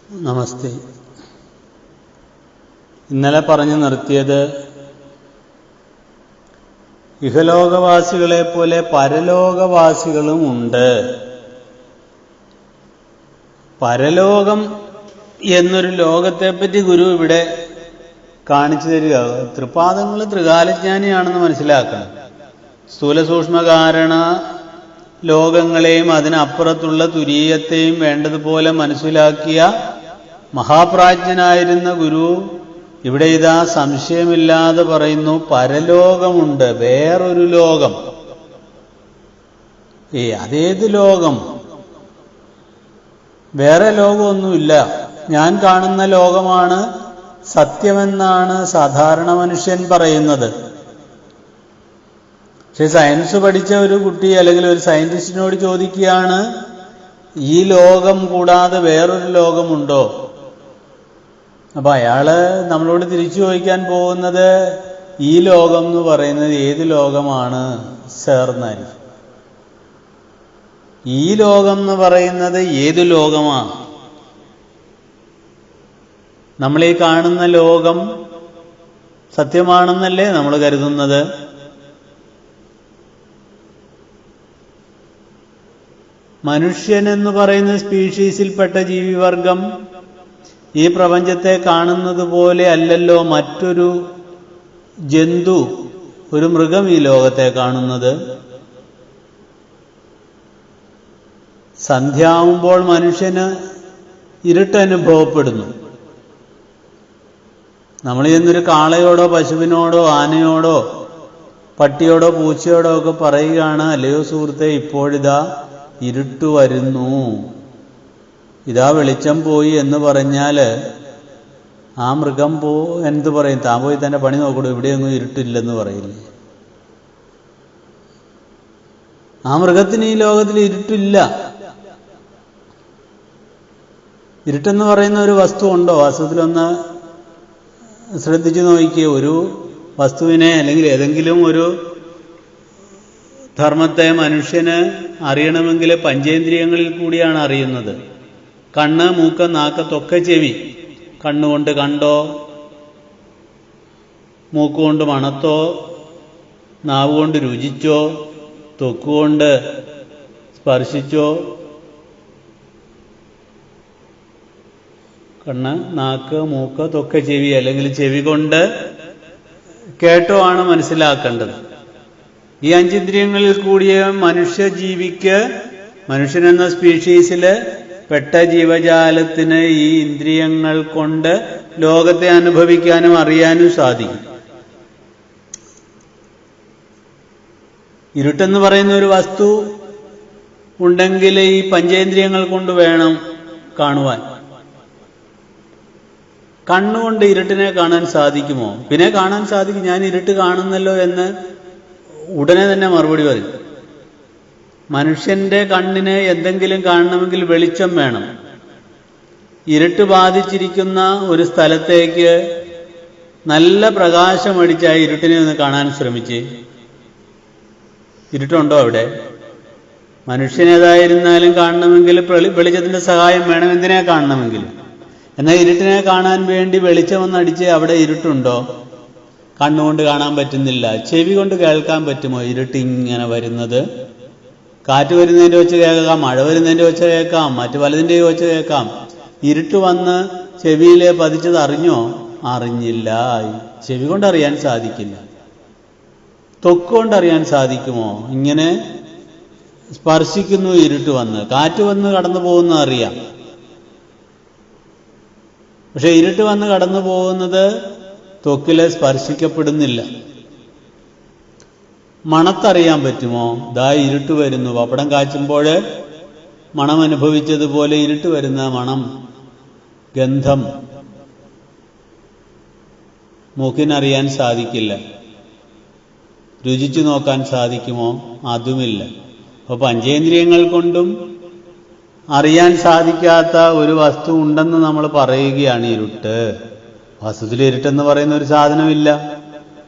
നമസ്തേ. ഇന്നലെ പറഞ്ഞു നിർത്തിയത് ഇഹലോകവാസികളെ പോലെ പരലോകവാസികളും ഉണ്ട്. പരലോകം എന്നൊരു ലോകത്തെപ്പറ്റി ഗുരു ഇവിടെ കാണിച്ചു തരിക. തൃപാദങ്ങൾ ത്രികാലജ്ഞാനിയാണെന്ന് മനസ്സിലാക്കണം. സ്ഥൂല സൂക്ഷ്മ കാരണ ലോകങ്ങളെയും അതിനപ്പുറത്തുള്ള തുരീയത്തെയും വേണ്ടതുപോലെ മനസ്സിലാക്കിയ മഹാപ്രാജ്ഞനായിരുന്ന ഗുരു ഇവിടെ ഇതാ സംശയമില്ലാതെ പറയുന്നു, പരലോകമുണ്ട്, വേറൊരു ലോകം. അതേത് ലോകം? വേറെ ലോകമൊന്നുമില്ല. ഞാൻ കാണുന്ന ലോകമാണ് സത്യമെന്നാണ് സാധാരണ മനുഷ്യൻ പറയുന്നത്. പക്ഷെ സയൻസ് പഠിച്ച ഒരു കുട്ടി അല്ലെങ്കിൽ ഒരു സയന്റിസ്റ്റിനോട് ചോദിക്കുകയാണ്, ഈ ലോകം കൂടാതെ വേറൊരു ലോകമുണ്ടോ? അപ്പൊ അയാള് നമ്മളോട് തിരിച്ചു ചോദിക്കാൻ പോകുന്നത്, ഈ ലോകം എന്ന് പറയുന്നത് ഏത് ലോകമാണ് സർ എന്നായിരിക്കും. ഈ ലോകം എന്ന് പറയുന്നത് ഏത് ലോകമാണ്? നമ്മളീ കാണുന്ന ലോകം സത്യമാണെന്നല്ലേ നമ്മൾ കരുതുന്നത്? മനുഷ്യനെന്ന് പറയുന്ന സ്പീഷീസിൽപ്പെട്ട ജീവിവർഗം ഈ പ്രപഞ്ചത്തെ കാണുന്നത് പോലെ അല്ലല്ലോ മറ്റൊരു ജന്തു, ഒരു മൃഗം ഈ ലോകത്തെ കാണുന്നത്. സന്ധ്യയാവുമ്പോൾ മനുഷ്യന് ഇരുട്ട് അനുഭവപ്പെടുന്നു. നമ്മൾ ചെന്നൊരു കാളയോടോ പശുവിനോടോ ആനയോടോ പട്ടിയോടോ പൂച്ചയോടോ ഒക്കെ പറയുകയാണ്, അല്ലയോ സുഹൃത്തെ, ഇപ്പോഴിതാ ഇരുട്ട് വരുന്നു, ഇതാ വെളിച്ചം പോയി എന്ന് പറഞ്ഞാൽ ആ മൃഗം എന്ത് പറയും? താൻ പോയി തന്നെ പണി നോക്കൂ, ഇവിടെയൊന്നും ഇരുട്ടില്ലെന്ന് പറയില്ലേ? ആ മൃഗത്തിന് ഈ ലോകത്തിൽ ഇരുട്ടില്ല. ഇരുട്ടെന്ന് പറയുന്ന ഒരു വസ്തു ഉണ്ടോ? വാസ്തവത്തിലൊന്ന് ശ്രദ്ധിച്ചു നോക്കിയേ. ഒരു വസ്തുവിനെ അല്ലെങ്കിൽ ഏതെങ്കിലും ഒരു ധർമ്മത്തെ മനുഷ്യന് അറിയണമെങ്കിൽ പഞ്ചേന്ദ്രിയങ്ങളിൽ കൂടിയാണ് അറിയുന്നത്. കണ്ണ്, മൂക്ക്, നാക്ക്, ത്വക്ക്, ചെവി. കണ്ണുകൊണ്ട് കണ്ടോ, മൂക്കുകൊണ്ട് മണത്തോ, നാവുകൊണ്ട് രുചിച്ചോ, ത്വക്കുകൊണ്ട് സ്പർശിച്ചോ, കണ്ണ്, നാക്ക്, മൂക്ക്, ത്വക്ക്, ചെവി, അല്ലെങ്കിൽ ചെവി കൊണ്ട് കേട്ടോ ആണ് മനസ്സിലാക്കേണ്ടത്. ഈ അഞ്ചിന്ദ്രിയങ്ങളിൽ കൂടിയ മനുഷ്യജീവിക്ക്, മനുഷ്യനെന്ന സ്പീഷീസില് പെട്ട ജീവജാലത്തിന് ഈ ഇന്ദ്രിയങ്ങൾ കൊണ്ട് ലോകത്തെ അനുഭവിക്കാനും അറിയാനും സാധിക്കും. ഇരുട്ടെന്ന് പറയുന്ന ഒരു വസ്തു ഉണ്ടെങ്കിൽ ഈ പഞ്ചേന്ദ്രിയങ്ങൾ കൊണ്ട് വേണം കാണുവാൻ. കണ്ണുകൊണ്ട് ഇരുട്ടിനെ കാണാൻ സാധിക്കുമോ? പിന്നെ കാണാൻ സാധിക്കും. ഞാൻ ഇരുട്ട് കാണുന്നല്ലോ എന്ന് ഉടനെ തന്നെ മറുപടി പറയും. മനുഷ്യന്റെ കണ്ണിന് എന്തെങ്കിലും കാണണമെങ്കിൽ വെളിച്ചം വേണം. ഇരുട്ട് ബാധിച്ചിരിക്കുന്ന ഒരു സ്ഥലത്തേക്ക് നല്ല പ്രകാശമടിച്ച് ആ ഇരുട്ടിനെ ഒന്ന് കാണാൻ ശ്രമിച്ച്, ഇരുട്ടുണ്ടോ അവിടെ? മനുഷ്യനേതായിരുന്നാലും കാണണമെങ്കിൽ വെളിച്ചത്തിന്റെ സഹായം വേണം. എന്തിനെ കാണണമെങ്കിലും. എന്നാൽ ഇരുട്ടിനെ കാണാൻ വേണ്ടി വെളിച്ചമൊന്നടിച്ച് അവിടെ ഇരുട്ടുണ്ടോ? കണ്ണുകൊണ്ട് കാണാൻ പറ്റുന്നില്ല. ചെവി കൊണ്ട് കേൾക്കാൻ പറ്റുമോ ഇരുട്ടിങ്ങനെ വരുന്നത്? കാറ്റ് വരുന്നതിൻ്റെ ഒച്ച കേൾക്കാം, മഴ വരുന്നതിൻ്റെ ഒച്ച കേൾക്കാം, മറ്റു പലതിൻ്റെ ഒച്ച കേൾക്കാം. ഇരുട്ട് വന്ന് ചെവിയിലെ പതിച്ചത് അറിഞ്ഞോ? അറിഞ്ഞില്ല. ചെവി കൊണ്ടറിയാൻ സാധിക്കില്ല. ത്വക്ക് കൊണ്ടറിയാൻ സാധിക്കുമോ? ഇങ്ങനെ സ്പർശിക്കുന്നു ഇരുട്ട് വന്ന്. കാറ്റ് വന്ന് കടന്നു പോകുന്ന അറിയാം. പക്ഷെ ഇരുട്ട് വന്ന് കടന്നു പോകുന്നത് ത്വക്കിലെ സ്പർശിക്കപ്പെടുന്നില്ല. മണത്തറിയാൻ പറ്റുമോ? ദാ ഇരുട്ട് വരുന്നു. പപ്പടം കാച്ചുമ്പോൾ മണം അനുഭവിച്ചതുപോലെ ഇരുട്ട് വരുന്ന മണം, ഗന്ധം മൂക്കിനറിയാൻ സാധിക്കില്ല. രുചിച്ചു നോക്കാൻ സാധിക്കുമോ? അതുമില്ല. അപ്പോൾ പഞ്ചേന്ദ്രിയങ്ങൾ കൊണ്ടും അറിയാൻ സാധിക്കാത്ത ഒരു വസ്തു ഉണ്ടെന്ന് നമ്മൾ പറയുകയാണ് ഇരുട്ട്. വസ്തുത്തിൽ ഇരുട്ടെന്ന് പറയുന്ന ഒരു സാധനമില്ല.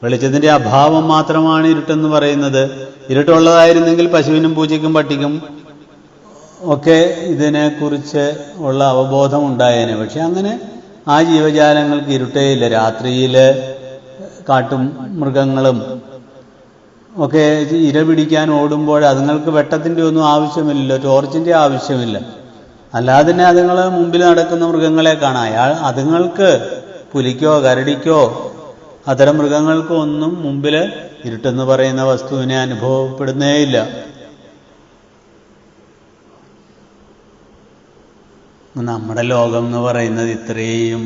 വെളിച്ചത്തിന്റെ അഭാവം മാത്രമാണ് ഇരുട്ടെന്ന് പറയുന്നത്. ഇരുട്ടുള്ളതായിരുന്നെങ്കിൽ പശുവിനും പൂച്ചയ്ക്കും പട്ടിക്കും ഒക്കെ ഇതിനെക്കുറിച്ച് ഉള്ള അവബോധം ഉണ്ടായേനെ. പക്ഷെ അങ്ങനെ ആ ജീവജാലങ്ങൾക്ക് ഇരുട്ടേയില്ല. രാത്രിയിൽ കാട്ടും മൃഗങ്ങളും ഒക്കെ ഇര പിടിക്കാൻ ഓടുമ്പോൾ അതുങ്ങൾക്ക് വെട്ടത്തിൻ്റെ ഒന്നും ആവശ്യമില്ല, ടോർച്ചിൻ്റെ ആവശ്യമില്ല. അല്ലാതെ തന്നെ അതുങ്ങൾ മുമ്പിൽ നടക്കുന്ന മൃഗങ്ങളെ കാണാം. അതുങ്ങൾക്ക് പുലിക്കോ കരടിക്കോ അത്തരം മൃഗങ്ങൾക്കോ ഒന്നും മുമ്പിൽ ഇരുട്ടെന്ന് പറയുന്ന വസ്തുവിനെ അനുഭവപ്പെടുന്നേയില്ല. നമ്മുടെ ലോകം എന്ന് പറയുന്നത് ഇത്രയും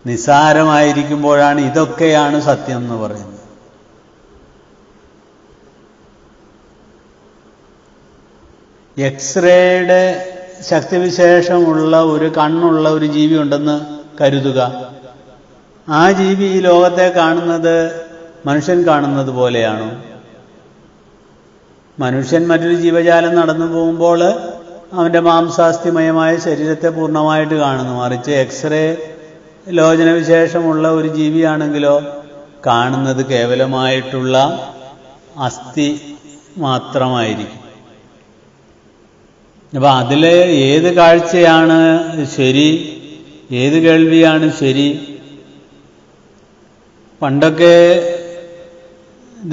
നിസ്സാരമായിരിക്കുമ്പോഴാണ് ഇതൊക്കെയാണ് സത്യം എന്ന് പറയുന്നത്. എക്സ്റേയുടെ ശക്തിവിശേഷമുള്ള ഒരു കണ്ണുള്ള ഒരു ജീവി ഉണ്ടെന്ന് കരുതുക. ആ ജീവി ഈ ലോകത്തെ കാണുന്നത് മനുഷ്യൻ കാണുന്നത് പോലെയാണോ? മനുഷ്യൻ മറ്റൊരു ജീവജാലം നടന്നു പോകുമ്പോൾ അവൻ്റെ മാംസാസ്ഥിമയമായ ശരീരത്തെ പൂർണ്ണമായിട്ട് കാണുന്നു. മറിച്ച് എക്സ്റേ ലോചനവിശേഷമുള്ള ഒരു ജീവിയാണെങ്കിലോ കാണുന്നത് കേവലമായിട്ടുള്ള അസ്ഥി മാത്രമായിരിക്കും. അപ്പം അതിൽ ഏത് കാഴ്ചയാണ് ശരി, ഏത് കേൾവിയാണ് ശരി? പണ്ടൊക്കെ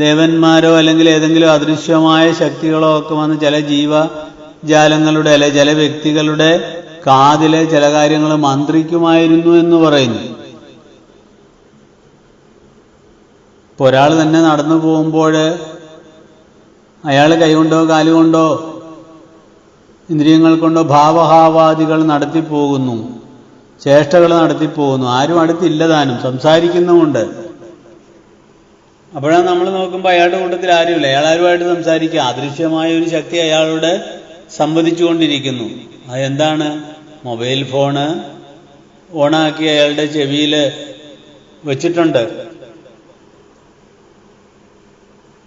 ദേവന്മാരോ അല്ലെങ്കിൽ ഏതെങ്കിലും അദൃശ്യമായ ശക്തികളോ ഒക്കെ വന്ന് ചില ജീവജാലങ്ങളുടെ അല്ലെ ചില വ്യക്തികളുടെ കാതിലെ ചില കാര്യങ്ങൾ മന്ത്രിക്കുമായിരുന്നു എന്ന് പറയുന്നു. ഇപ്പോൾ ഒരാൾ തന്നെ നടന്നു പോകുമ്പോൾ അയാൾ കൈകൊണ്ടോ കാലുകൊണ്ടോ ഇന്ദ്രിയങ്ങൾ കൊണ്ടോ ഭാവഹാവാദികൾ നടത്തിപ്പോകുന്നു, ചേഷ്ടകൾ നടത്തിപ്പോകുന്നു. ആരും അടുത്തില്ലതാനും സംസാരിക്കുന്നുമുണ്ട്. അപ്പോഴാണ് നമ്മൾ നോക്കുമ്പോൾ അയാളുടെ കൂട്ടത്തിൽ ആരുമില്ല, അയാൾ ആരുമായിട്ട് സംസാരിക്കുക. അദൃശ്യമായ ഒരു ശക്തി അയാളോട് സംവദിച്ചുകൊണ്ടിരിക്കുന്നു. അതെന്താണ്? മൊബൈൽ ഫോണ് ഓണാക്കി അയാളുടെ ചെവിയിൽ വെച്ചിട്ടുണ്ട്.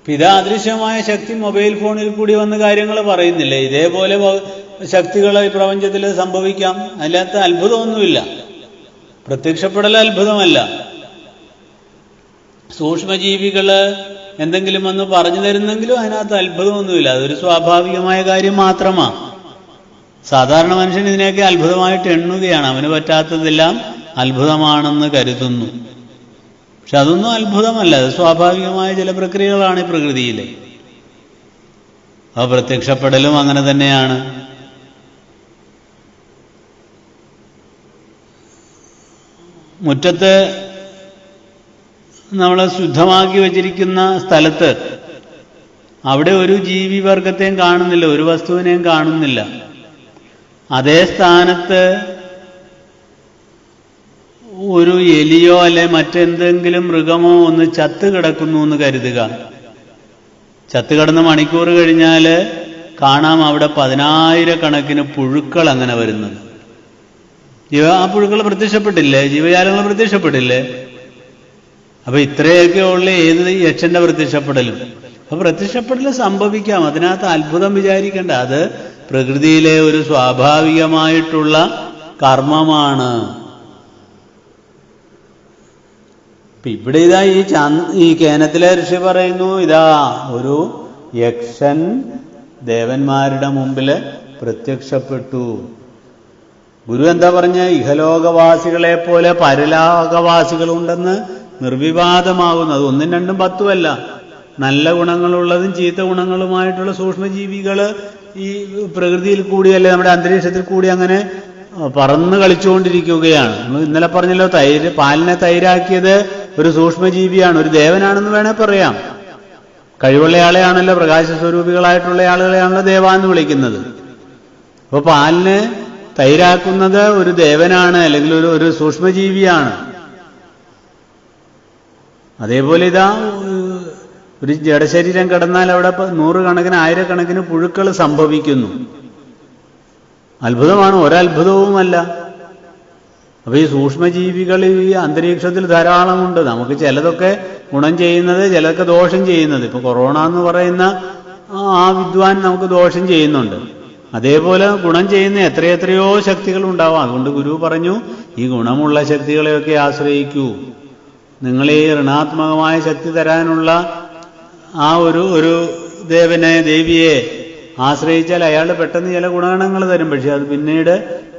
ഇതാ അദൃശ്യമായ ശക്തി മൊബൈൽ ഫോണിൽ കൂടി വന്ന് കാര്യങ്ങൾ പറയുന്നില്ലേ? ഇതേപോലെ ശക്തികൾ ഈ പ്രപഞ്ചത്തിൽ സംഭവിക്കാം. അതിനകത്ത് അത്ഭുതമൊന്നുമില്ല. പ്രത്യക്ഷപ്പെടൽ അത്ഭുതമല്ല. സൂക്ഷ്മജീവികൾ എന്തെങ്കിലും വന്ന് പറഞ്ഞു തരുന്നെങ്കിലും അതിനകത്ത് അത്ഭുതമൊന്നുമില്ല. അതൊരു സ്വാഭാവികമായ കാര്യം മാത്രമാണ്. സാധാരണ മനുഷ്യൻ ഇതിനെയൊക്കെ അത്ഭുതമായിട്ട് എണ്ണുകയാണ്. അവന് പറ്റാത്തതെല്ലാം അത്ഭുതമാണെന്ന് കരുതുന്നു. പക്ഷെ അതൊന്നും അത്ഭുതമല്ല. അത് സ്വാഭാവികമായ ചില പ്രക്രിയകളാണ് ഈ പ്രകൃതിയിലെ. ആ പ്രത്യക്ഷപ്പെടലും അങ്ങനെ തന്നെയാണ്. മുറ്റത്ത് നമ്മൾ ശുദ്ധമാക്കി വച്ചിരിക്കുന്ന സ്ഥലത്ത് അവിടെ ഒരു ജീവിവർഗത്തെയും കാണുന്നില്ല, ഒരു വസ്തുവിനെയും കാണുന്നില്ല. അതേ സ്ഥാനത്ത് ഒരു എലിയോ അല്ലെ മറ്റെന്തെങ്കിലും മൃഗമോ ഒന്ന് ചത്ത് കിടക്കുന്നു എന്ന് കരുതുക. ചത്ത് കിടന്ന് മണിക്കൂർ കഴിഞ്ഞാൽ കാണാം അവിടെ 10,000 പുഴുക്കൾ അങ്ങനെ വരുന്നത്. ആ പുഴുക്കൾ പ്രത്യക്ഷപ്പെട്ടില്ലേ? ജീവജാലങ്ങൾ പ്രത്യക്ഷപ്പെട്ടില്ലേ? അപ്പൊ ഇത്രയൊക്കെ ഉള്ള ഏത് യക്ഷന്റെ പ്രത്യക്ഷപ്പെടലും. അപ്പൊ പ്രത്യക്ഷപ്പെടൽ സംഭവിക്കാം. അതിനകത്ത് അത്ഭുതം വിചാരിക്കേണ്ട. അത് പ്രകൃതിയിലെ ഒരു സ്വാഭാവികമായിട്ടുള്ള കർമ്മമാണ്. ഇവിടെ ഇതാ ഈ കേനത്തിലെ ഋഷി പറയുന്നു, ഇതാ ഒരു യക്ഷൻ ദേവന്മാരുടെ മുമ്പിൽ പ്രത്യക്ഷപ്പെട്ടു. ഗുരു എന്താ പറഞ്ഞ? ഇഹലോകവാസികളെ പോലെ പരലോകവാസികളുണ്ടെന്ന് നിർവിവാദമാകുന്നു. അത് 1, 2, 10 നല്ല ഗുണങ്ങളുള്ളതും ചീത്ത ഗുണങ്ങളുമായിട്ടുള്ള സൂക്ഷ്മജീവികൾ ഈ പ്രകൃതിയിൽ കൂടിയല്ലേ നമ്മുടെ അന്തരീക്ഷത്തിൽ കൂടി അങ്ങനെ പറന്ന് കളിച്ചുകൊണ്ടിരിക്കുകയാണ്. നമ്മൾ ഇന്നലെ പറഞ്ഞല്ലോ, പാലിനെ തൈരാക്കിയത് ഒരു സൂക്ഷ്മജീവിയാണ്, ഒരു ദേവനാണെന്ന് വേണേൽ പറയാം. കഴിവുള്ളയാളെയാണല്ലോ, പ്രകാശസ്വരൂപികളായിട്ടുള്ള ആളുകളെയാണല്ലോ ദേവ എന്ന് വിളിക്കുന്നത്. അപ്പോൾ പാലിനെ തൈരാക്കുന്നത് ഒരു ദേവനാണ്, അല്ലെങ്കിൽ ഒരു സൂക്ഷ്മജീവിയാണ്. അതേപോലെ ഇതാ ഒരു ജഡശരീരം കിടന്നാൽ അവിടെ 100 കണക്കിന് 1000 കണക്കിന് പുഴുക്കൾ സംഭവിക്കുന്നു. അത്ഭുതമാണ്, ഒരത്ഭുതവുമല്ല. അപ്പൊ ഈ സൂക്ഷ്മജീവികൾ ഈ അന്തരീക്ഷത്തിൽ ധാരാളമുണ്ട്. നമുക്ക് ചിലതൊക്കെ ഗുണം ചെയ്യുന്നത്, ചിലതൊക്കെ ദോഷം ചെയ്യുന്നത്. ഇപ്പൊ കൊറോണ എന്ന് പറയുന്ന ആ വിദ്വാൻ നമുക്ക് ദോഷം ചെയ്യുന്നുണ്ട്. അതേപോലെ ഗുണം ചെയ്യുന്ന എത്രയെത്രയോ ശക്തികൾ ഉണ്ടാവാം. അതുകൊണ്ട് ഗുരു പറഞ്ഞു, ഈ ഗുണമുള്ള ശക്തികളെയൊക്കെ ആശ്രയിക്കൂ. നിങ്ങളീ ഋണാത്മകമായ ശക്തി തരാനുള്ള ആ ഒരു ദേവനെ ദേവിയെ ആശ്രയിച്ചാൽ അയാൾ പെട്ടെന്ന് ചില ഗുണഗണങ്ങൾ തരും, പക്ഷെ അത് പിന്നീട്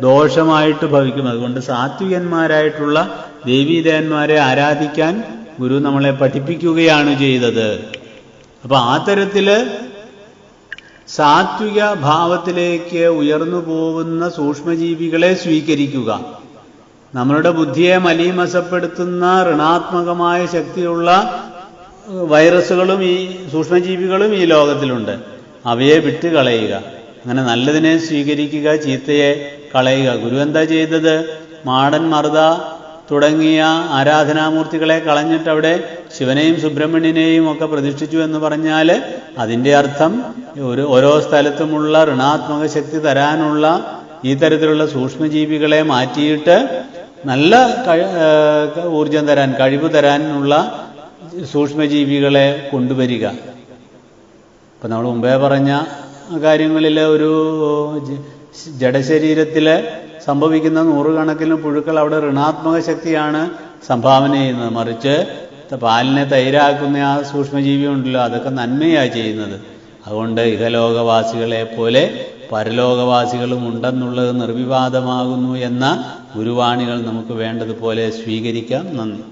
ദോഷമായിട്ട് ഭവിക്കും. അതുകൊണ്ട് സാത്വികന്മാരായിട്ടുള്ള ദേവീദേവന്മാരെ ആരാധിക്കാൻ ഗുരു നമ്മളെ പഠിപ്പിക്കുകയാണ് ചെയ്തത്. അപ്പൊ ആ തരത്തില് സാത്വിക ഭാവത്തിലേക്ക് ഉയർന്നു പോകുന്ന സൂക്ഷ്മജീവികളെ സ്വീകരിക്കുക. നമ്മളുടെ ബുദ്ധിയെ മലീമസപ്പെടുത്തുന്ന ഋണാത്മകമായ ശക്തിയുള്ള വൈറസുകളും ഈ സൂക്ഷ്മജീവികളും ഈ ലോകത്തിലുണ്ട്. അവയെ വിട്ട് കളയുക. അങ്ങനെ നല്ലതിനെ സ്വീകരിക്കുക, ചീത്തയെ കളയുക. ഗുരു എന്താ ചെയ്തത്? മാടൻ, മറുത തുടങ്ങിയ ആരാധനാമൂർത്തികളെ കളഞ്ഞിട്ട് അവിടെ ശിവനെയും സുബ്രഹ്മണ്യനെയും ഒക്കെ പ്രതിഷ്ഠിച്ചു എന്ന് പറഞ്ഞാൽ അതിൻ്റെ അർത്ഥം ഓരോ സ്ഥലത്തുമുള്ള ഋണാത്മക ശക്തി തരാനുള്ള ഈ തരത്തിലുള്ള സൂക്ഷ്മജീവികളെ മാറ്റിയിട്ട് നല്ല ഊർജം തരാൻ, കഴിവ് തരാനുള്ള സൂക്ഷ്മജീവികളെ കൊണ്ടുവരിക. ഇപ്പം നമ്മൾ മുമ്പേ പറഞ്ഞ കാര്യങ്ങളിൽ ഒരു ജഡശരീരത്തിൽ സംഭവിക്കുന്ന നൂറുകണക്കിന് പുഴുക്കൾ അവിടെ ഋണാത്മക ശക്തിയാണ് സംഭാവന ചെയ്യുന്നത്. മറിച്ച് പാലിനെ തൈരാക്കുന്ന ആ സൂക്ഷ്മജീവി ഉണ്ടല്ലോ, അതൊക്കെ നന്മയാണ് ചെയ്യുന്നത്. അതുകൊണ്ട് ഇഹലോകവാസികളെ പോലെ പരലോകവാസികളും ഉണ്ടെന്നുള്ളത് നിർവിവാദമാകുന്നു എന്ന ഗുരുവാണികൾ നമുക്ക് വേണ്ടതുപോലെ സ്വീകരിക്കാം. നന്ദി.